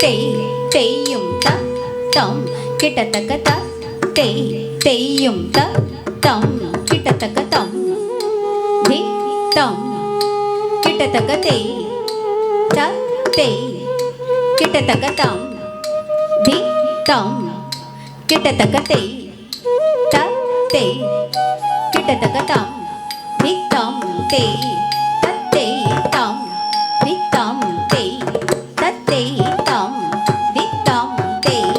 தேய் தேயும் த தம் கிட்டத்தக்க த தேய் தேயும் த தம் கிட்டத்தக்க தம் தி தம் கிட்டத்தக்க தேய் த தேய் கிட்டத்தக்க தம் தி தம் கிட்டத்தக்க தேய் த தேய் கிட்டத்தக்க தம் தி தம் தேய் த தேய் தம் தி தம் தேய் த தேய் தம் தி தம் தேய்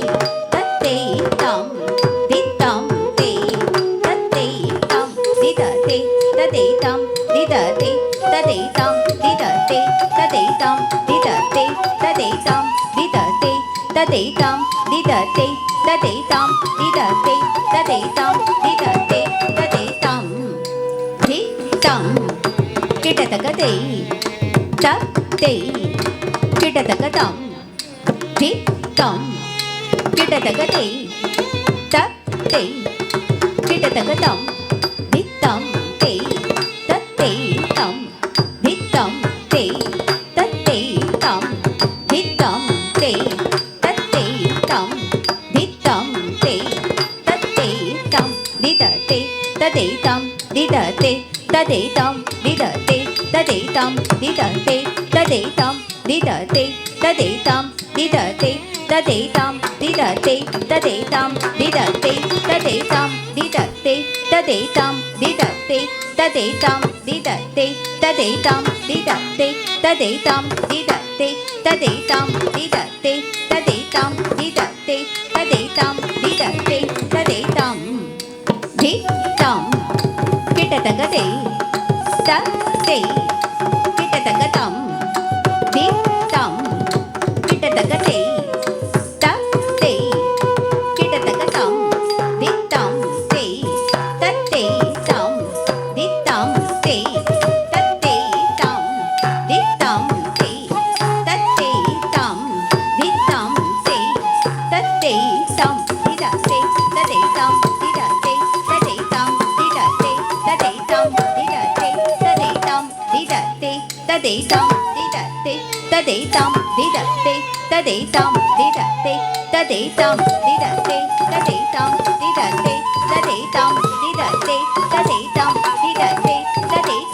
த தேய் தம் தி தம் தேய் த தேய் தம் தி த தேய் த தேய் தம் தி த தேய் த தேய் தம் தி த தேய் த தேய் தம் தி த தேய் த தேய் தம் தி த தேய் த தேய் தம் தி த தேய் த தேய் தம் தி த தேய் த தேய் தம் தி த தேய் த தேய் தம் தி தம் கிட்டத்தக்க தேய் த தேய் கிட்டத்தக்க தம் தி தம் கிட்டத்தக்க தேய் த தேய் கிட்டத்தக்க தம் தி தம் தேய் த தேய் தம் தி தம் தேய் த தேய் தம் தி தம் தேய் த தேய் தம் தி தம் தேய் த தேய் தம் தி த தேய் த தேய் தம் தி த தேய் த தேய் தம் தி த தேய் த தேய் தம் தி த தேய் த தேய் தம் தி த தேய் த தேய் தம் தி த தேய் த தேய் தம் தி த தேய் த தேய் தம் தி த தேய் த தேய் தம் தி த தேய் த தேய் தம் தி த தேய் த தேய் தம் தி த தேய் த தேய் தம் தி த தேய் த தேய் தம் தி த தேய் த தேய் தம் தி த தேய் த தேய் தம் தி த தேய் த தேய் தம் தி த தேய் த தேய் தம் தி தம் கிட்டத்தக்க தேய் த தேய் கிட்டத்தக்க தம் தி தம் கிட்டத்தக்க தேய் த தேய் கிட்டத்தக்க தம் தி தம் தேய் த தேய் தம் தி தம் தேய் த தேய் தம் தி தம் தேய் த தேய் தம் தி தம் தேய் த தேய் தம் தி த தேய் த தேய் தம் தி த தேய் த தேய் தம் தி த தேய் த தேய் தம் தி த தேய் த தேய் தம் தி த தேய் த தேய் தம் தி த தேய் த தேய் தம் தி த தேய் த தேய் தம் தி த தேய் த தேய் தம் தி த தேய் த தேய் தம் தி த தேய் த தேய் தம் தி த தேய் த தேய் தம் தி த தேய் த தேய்